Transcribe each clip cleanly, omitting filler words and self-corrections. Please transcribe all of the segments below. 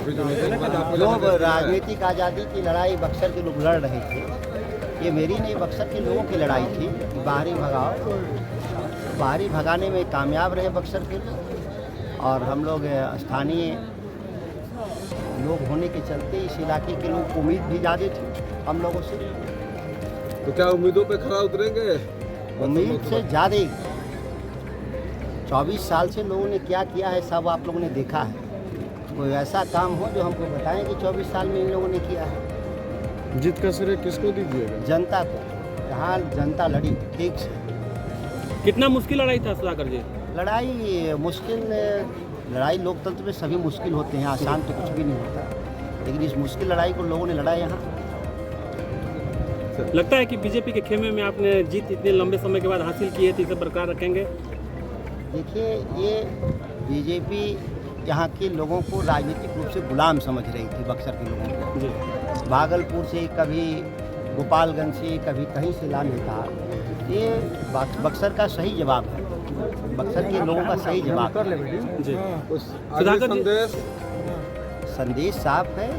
जो राजनीतिक आज़ादी की लड़ाई बक्सर के लोग लड़ रहे थे, ये मेरी नहीं बक्सर के लोगों की लड़ाई थी कि बाहरी भगाओ। बाहरी भगाने में कामयाब रहे बक्सर के लोग, और हम लोग स्थानीय लोग होने के चलते इस इलाके के लोग उम्मीद भी ज़्यादा थी हम लोगों से। तो क्या उम्मीदों पे खरा उतरेंगे? उम्मीद से ज़्यादा 24 साल से लोगों ने क्या किया है सब आप लोगों ने देखा है। कोई ऐसा काम हो जो हमको बताएं कि 24 साल में इन लोगों ने किया है। जीत का श्रेय किसको दीजिएगा? जनता को, जहाँ जनता लड़ी ठीक से। कितना मुश्किल लड़ाई था सुधाकर जी? लड़ाई मुश्किल, लड़ाई लोकतंत्र में सभी मुश्किल होते हैं, आसान तो कुछ भी नहीं होता, लेकिन इस मुश्किल लड़ाई को लोगों ने लड़ा यहाँ। लगता है कि बीजेपी के खेमे में आपने जीत इतने लंबे समय के बाद हासिल की है, तो इसे बरकरार रखेंगे? देखिए, ये बीजेपी यहाँ के लोगों को राजनीतिक रूप से गुलाम समझ रही थी, बक्सर के लोगों को। जी। भागलपुर से, कभी गोपालगंज से, कभी कहीं से ला नेता। ये बक्सर का सही जवाब है, बक्सर के लोगों का सही जवाब है। जी। सुधाकर संदेश संदेश साफ है,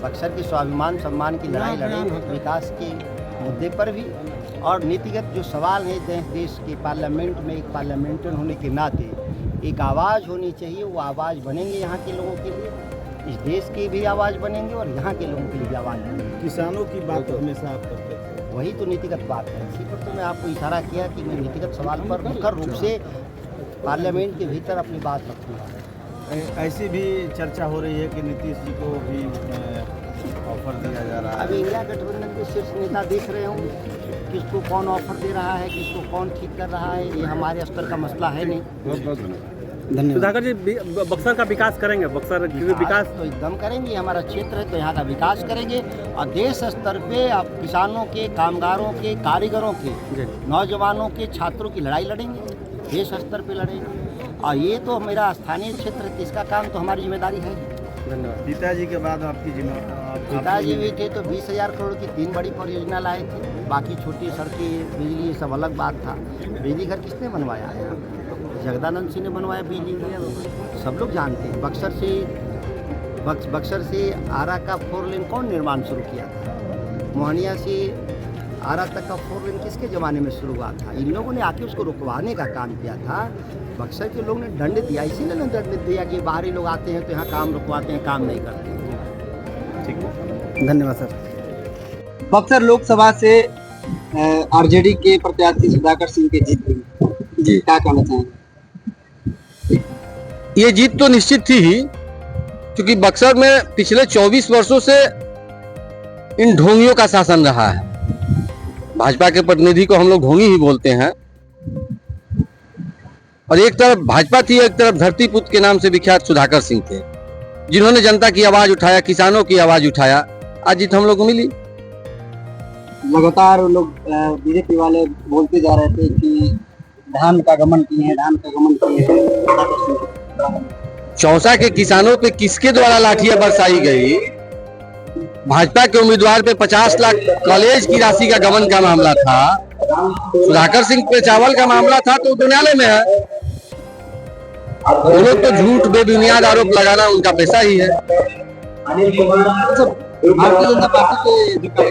बक्सर के स्वाभिमान सम्मान की लड़ाई लड़े, विकास के मुद्दे पर भी, और नीतिगत जो सवाल है देश के पार्लियामेंट में एक पार्लियामेंटेरियन होने के नाते एक आवाज़ होनी चाहिए, वो आवाज़ बनेंगे यहाँ के लोगों के लिए, इस देश की भी आवाज़ बनेंगे और यहाँ के लोगों के लिए भी आवाज़ बनेंगे। किसानों की बात हमेशा आप करते थे, वही तो नीतिगत बात है। इसी पर तो मैं आपको इशारा किया कि मैं नीतिगत सवाल पर मुखर रूप से पार्लियामेंट के भीतर अपनी बात रखूँगा। ऐसी भी चर्चा हो रही है कि नीतीश जी को भी ऑफर दिया जा रहा है। अभी इंडिया गठबंधन के शीर्ष नेता देख रहे हूँ किसको कौन ऑफर दे रहा है, किसको कौन ठीक कर रहा है, ये हमारे स्तर का मसला है नहीं। धन्यवाद। सुधाकर जी, बक्सर का विकास करेंगे? बक्सर क्योंकि विकास तो एकदम करेंगे, हमारा क्षेत्र है तो यहाँ का विकास करेंगे, और देश स्तर पे अब किसानों के, कामगारों के, कारीगरों के, नौजवानों के, छात्रों की लड़ाई लड़ेंगे, देश स्तर पे लड़ेंगे। और ये तो मेरा स्थानीय क्षेत्र है, इसका काम तो हमारी जिम्मेदारी है। धन्यवाद। पिताजी के बाद आपकी जिम्मेदारी? पिताजी भी थे तो 20,000 करोड़ की 3 बड़ी परियोजना लाए थे, बाकी छोटी सड़कें, बिजली, सब अलग बात था। बिजली घर किसने बनवाया है? जगदानंद सिंह ने बनवाया बिजली, सब लोग जानते हैं। बक्सर से आरा का 4 लेन कौन निर्माण शुरू किया था? मोहनिया से आरा तक का 4 लेन किसके ज़माने में शुरू हुआ था? इन लोगों ने आके उसको रुकवाने का काम किया था। बक्सर के लोगों ने दंड दिया, इसीलिए ना दंड दिया कि बाहरी लोग आते हैं तो यहाँ काम रुकवाते हैं, काम नहीं करते। ठीक है, धन्यवाद सर। बक्सर लोकसभा से आरजेडी के प्रत्याशी सुधाकर सिंह की जीत हुई जी, क्या कहना चाहेंगे? ये जीत तो निश्चित थी ही, क्योंकि बक्सर में पिछले 24 वर्षों से इन ढोंगियों का शासन रहा है। भाजपा के प्रतिनिधि को हम लोग ढोंगी ही बोलते हैं, और एक तरफ भाजपा थी, एक तरफ धरती पुत्र के नाम से विख्यात सुधाकर सिंह थे, जिन्होंने जनता की आवाज उठाया, किसानों की आवाज उठाया। आज जीत हम लोग को मिली। लगातार लोग बीजेपी वाले बोलते जा रहे थे कि धान का गमन किए हैं, धान का गमन किए हैं। चौसा के किसानों पे किसके द्वारा लाठियां बरसाई गई? भाजपा के उम्मीदवार पे 50 लाख कॉलेज की राशि का गमन का मामला था। सुधाकर सिंह पे चावल का मामला था तो न्यायालय में है। वो लोग तो झूठ बेबुनियाद आरोप लगाना उनका पेशा ही है। भारतीय जनता पार्टी के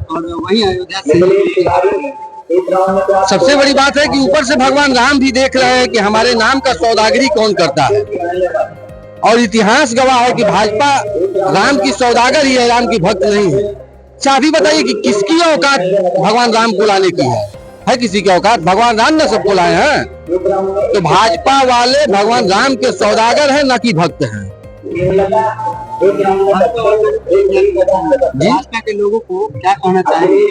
और वही अयोध्या से सबसे बड़ी बात है कि ऊपर से भगवान राम भी देख रहे हैं कि हमारे नाम का सौदागरी कौन करता है, और इतिहास गवाह है कि भाजपा राम की सौदागर ही है, राम की भक्त नहीं है। अच्छा, अभी बताइए कि किसकी औकात भगवान राम को लाने की है किसी की औकात? भगवान राम ने सबको लाए हैं। तो भाजपा वाले भगवान राम के सौदागर हैं, न कि भक्त हैं। भाजपा के लोगों को क्या कहना चाहेंगे?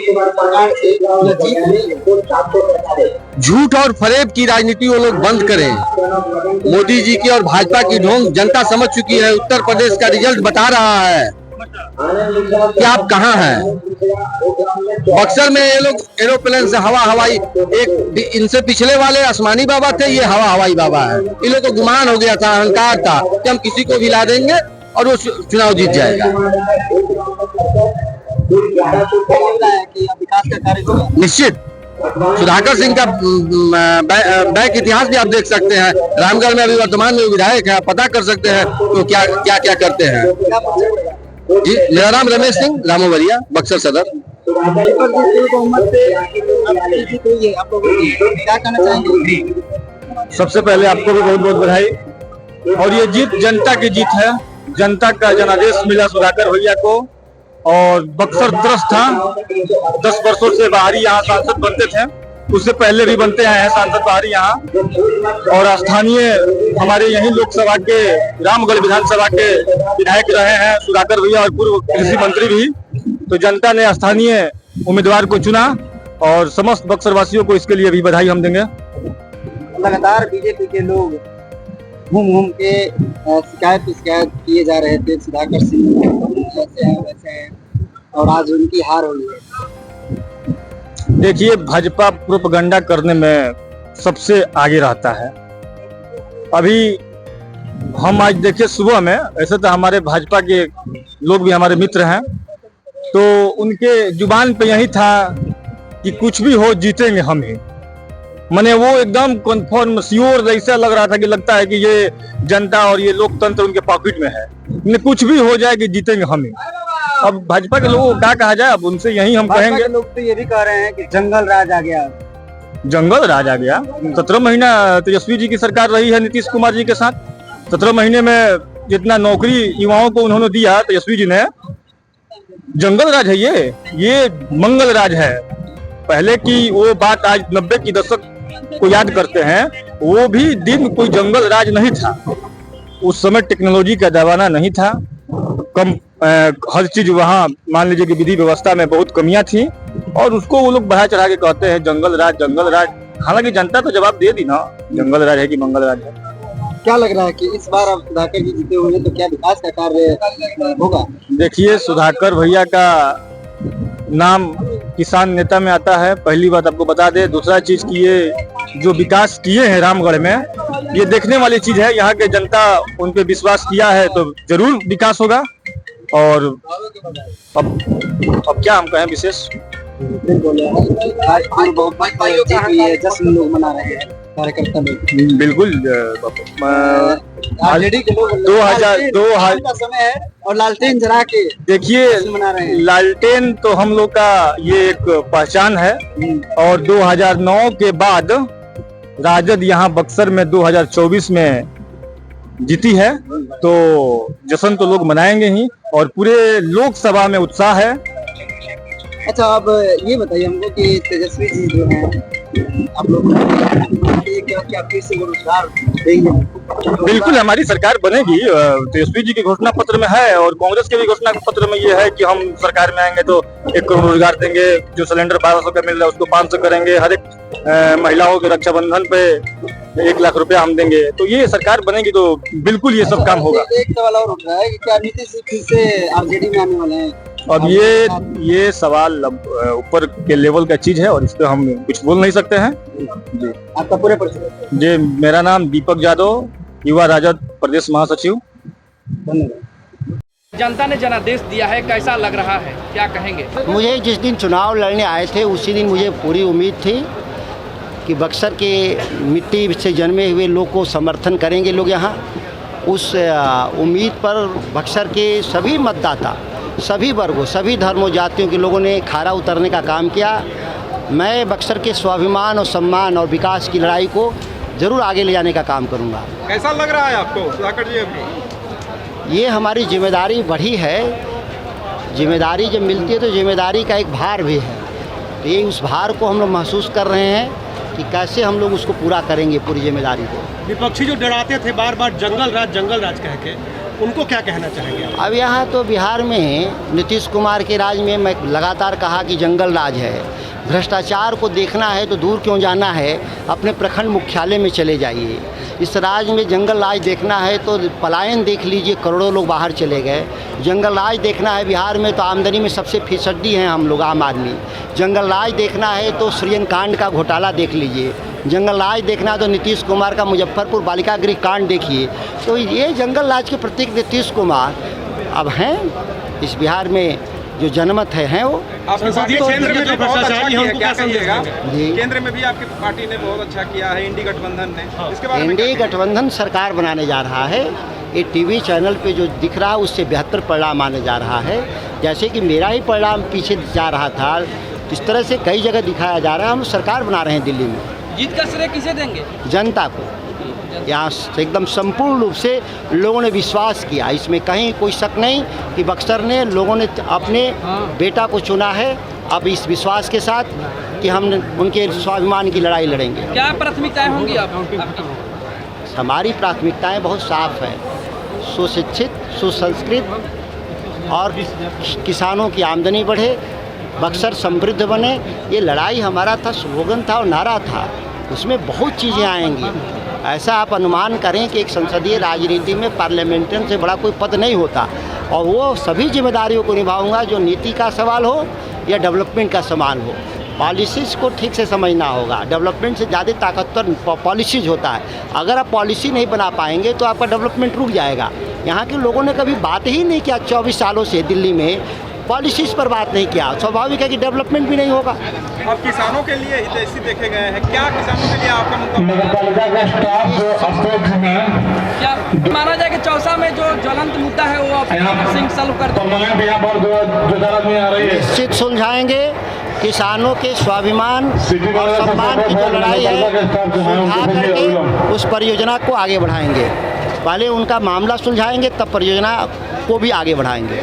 झूठ और फरेब की राजनीति वो लोग बंद करें। मोदी जी की और भाजपा की ढोंग जनता समझ चुकी है। उत्तर प्रदेश का रिजल्ट बता रहा है कि आप कहाँ हैं। बक्सर में ये लोग एरोप्लेन से हवाई, एक इनसे पिछले वाले आसमानी बाबा थे, ये हवाई बाबा है। इन लोग को गुमान हो गया था, अहंकार था कि हम किसी को भी ला देंगे और वो चुनाव जीत जाएगा। विकास का कार्य होगा निश्चित सुधाकर सिंह का बैंक इतिहास भी आप देख सकते हैं। रामगढ़ में अभी वर्तमान में विधायक है, पता कर सकते हैं तो क्या क्या क्या करते हैं। जी, मेरा नाम रमेश सिंह, रामोवरिया, बक्सर सदर। क्या कहना चाहेंगे? सबसे पहले आपको भी बहुत बहुत बधाई। और ये जीत जनता की जीत है। जनता का जनादेश मिला सुधाकर भैया को और बक्सर त्रस्त था। 10 वर्षों से बाहरी यहाँ सांसद बनते थे, उससे पहले भी बनते आए हैं सांसद बाहरी यहाँ। और स्थानीय हमारे यही लोकसभा के रामगढ़ विधानसभा के विधायक रहे हैं सुधाकर भैया और पूर्व कृषि मंत्री भी। तो जनता ने स्थानीय उम्मीदवार को चुना और समस्त बक्सर वासियों को इसके लिए भी बधाई हम देंगे। लगातार बीजेपी के लोग घूम घूम के शिकायत किए जा रहे थे, सुधाकर सिंह ऐसे हैं वैसे हैं, और आज उनकी हार हुई है। देखिए, भाजपा प्रोपेगेंडा करने में सबसे आगे रहता है। अभी हम आज देखिए सुबह में, ऐसे तो हमारे भाजपा के लोग भी हमारे मित्र हैं, तो उनके जुबान पे यही था कि कुछ भी हो जीतेंगे हम ही। मैंने वो एकदम कन्फर्म श्योर ऐसा लग रहा था कि लगता है कि ये जनता और ये लोकतंत्र उनके पॉकेट में है, कुछ भी हो जाए कि जीतेंगे हम ही। अब भाजपा के लोगों को क्या कहा जाए, अब उनसे यही हम कहेंगे। लोग तो ये भी कह रहे हैं कि जंगल राज आ गया। जंगल राज आ गया। 17 महीना तेजस्वी जी की सरकार रही है नीतीश कुमार जी के साथ। 17 महीने में जितना नौकरी युवाओं को उन्होंने दिया तेजस्वी जी ने, जंगल राज है ये मंगल राज है। पहले की वो बात आज 90 की दशक को याद करते हैं, वो भी दिन कोई जंगल राज नहीं था। उस समय टेक्नोलॉजी का जमाना नहीं था, कम हर चीज वहाँ मान लीजिए कि विधि व्यवस्था में बहुत कमियां थी, और उसको वो लोग बढ़ा चढ़ा के कहते हैं जंगल राज जंगल राज। हालांकि जनता तो जवाब दे दी ना, जंगल राज है कि मंगल राज है। क्या लग रहा है कि इस बार अब सुधाकर जी जीते हुए तो क्या विकास का कार्य होगा? देखिए, सुधाकर भैया का नाम किसान नेता में आता है, पहली बात आपको बता दे। दूसरा चीज की ये जो विकास किए हैं रामगढ़ में, ये देखने वाली चीज है। यहाँ के जनता उन पे विश्वास किया है तो जरूर विकास होगा। और अब क्या हम कहें विशेष। जश्न लोग मना रहे हैं कार्यकर्ता लोग। बिल्कुल, आरजेडी के लोग 2000 का समय है और लालटेन जला के देखिए, मना रहे हैं। लालटेन तो हम लोग का ये एक पहचान है। और 2009 के बाद राजद यहाँ बक्सर में 2024 में जीती है, तो जश्न तो लोग मनाएंगे ही, और पूरे लोकसभा में उत्साह है। अच्छा, अब ये बताइए हमको कि तेजस्वी जी जो हैं, आप लोग क्या फिर से रोजगार देंगे? बिल्कुल, हमारी सरकार बनेगी। तेजस्वी जी के घोषणा पत्र में है, और कांग्रेस के भी घोषणा पत्र में ये है कि हम सरकार में आएंगे तो 1 करोड़ रोजगार देंगे। जो सिलेंडर 1200 का मिल रहा है उसको 500 करेंगे। हर एक महिलाओं के रक्षाबंधन पे 1 लाख रुपया हम देंगे। तो ये सरकार बनेगी तो बिल्कुल ये सब काम होगा। एक सवाल और उठ रहा है कि क्या नीतीश फिर से आरजेडी में आने वाले हैं? अब ये सवाल ऊपर के लेवल का चीज है और इस पे हम कुछ बोल नहीं सकते हैं। जी, आपका पूरे परिचय? जी, मेरा नाम दीपक यादव, युवा राजद प्रदेश महासचिव। धन्यवाद। जनता ने जनादेश दिया है, कैसा लग रहा है, क्या कहेंगे? मुझे जिस दिन चुनाव लड़ने आए थे उसी दिन मुझे पूरी उम्मीद थी कि बक्सर के मिट्टी से जन्मे हुए लोग को समर्थन करेंगे लोग यहाँ। उस उम्मीद पर बक्सर के सभी मतदाता, सभी वर्गों, सभी धर्मों, जातियों के लोगों ने खरा उतरने का काम किया। मैं बक्सर के स्वाभिमान और सम्मान और विकास की लड़ाई को ज़रूर आगे ले जाने का काम करूँगा। कैसा लग रहा है आपको सुधाकर जी अभी? ये हमारी जिम्मेदारी बढ़ी है। जिम्मेदारी जब मिलती है तो जिम्मेदारी का एक भार भी है। तो ये उस भार को हम लोग महसूस कर रहे हैं कि कैसे हम लोग उसको पूरा करेंगे, पूरी जिम्मेदारी को। विपक्षी जो डराते थे बार बार जंगल राज कह के, उनको क्या कहना चाहेंगे आप? अब यहाँ तो बिहार में नीतीश कुमार के राज में मैं लगातार कहा कि जंगल राज है। भ्रष्टाचार को देखना है तो दूर क्यों जाना है, अपने प्रखंड मुख्यालय में चले जाइए। इस राज्य में जंगल राज देखना है तो पलायन देख लीजिए, करोड़ों लोग बाहर चले गए। जंगल राज देखना है बिहार में तो आमदनी में सबसे फीसदी हैं हम लोग, आम आदमी। जंगल राज देखना है तो सृजन कांड का घोटाला देख लीजिए। जंगल राज देखना है तो नीतीश कुमार का मुजफ्फरपुर बालिका गृह कांड देखिए। तो ये जंगल राज के प्रतीक नीतीश कुमार अब हैं। इस बिहार में जो जनमत है वो। आपकी पार्टी केंद्र में भी बहुत अच्छा किया है, क्या कहिएगा? जी। केंद्र में भी आपकी पार्टी ने बहुत अच्छा किया है, इंडी गठबंधन ने, इसके बारे में एनडीए क्या गठबंधन सरकार बनाने जा रहा है। ये टीवी चैनल पे जो दिख रहा है उससे बेहतर परिणाम आने जा रहा है। जैसे कि मेरा ही परिणाम पीछे जा रहा था, इस तरह से कई जगह दिखाया जा रहा है। हम सरकार बना रहे हैं दिल्ली में। जीत का श्रेय किसे देंगे? जनता को यहाँ से एकदम संपूर्ण रूप से लोगों ने विश्वास किया, इसमें कहीं कोई शक नहीं कि बक्सर ने लोगों ने अपने बेटा को चुना है। अब इस विश्वास के साथ कि हम उनके स्वाभिमान की लड़ाई लड़ेंगे। क्या प्राथमिकताएं होंगी आपकी? हमारी प्राथमिकताएं बहुत साफ है, सुशिक्षित, सुसंस्कृत और किसानों की आमदनी बढ़े, बक्सर समृद्ध बने। ये लड़ाई हमारा था, स्लोगन था और नारा था। उसमें बहुत चीज़ें आएंगी। ऐसा आप अनुमान करें कि एक संसदीय राजनीति में पार्लियामेंटेरियन से बड़ा कोई पद नहीं होता, और वो सभी जिम्मेदारियों को निभाऊंगा, जो नीति का सवाल हो या डेवलपमेंट का सवाल हो। पॉलिसीज़ को ठीक से समझना होगा। डेवलपमेंट से ज़्यादा ताकतवर पॉलिसीज़ होता है। अगर आप पॉलिसी नहीं बना पाएंगे तो आपका डेवलपमेंट रुक जाएगा। यहाँ के लोगों ने कभी बात ही नहीं किया 24 सालों से दिल्ली में, पॉलिसीज़ पर बात नहीं किया। स्वाभाविक है कि डेवलपमेंट भी नहीं होगा। अब किसानों के लिए हितैषी देखे गए हैं, क्या किसानों के लिए आपका मुद्दा? क्या माना जाए कि चौसा में जो ज्वलंत मुद्दा है वो आप सिंह सॉल्व कर देंगे? निश्चित सुलझाएंगे। किसानों के स्वाभिमान और सम्मान की जो लड़ाई है सुलझा करके उस परियोजना को आगे बढ़ाएंगे। पहले उनका मामला सुलझाएंगे, तब परियोजना को भी आगे बढ़ाएंगे।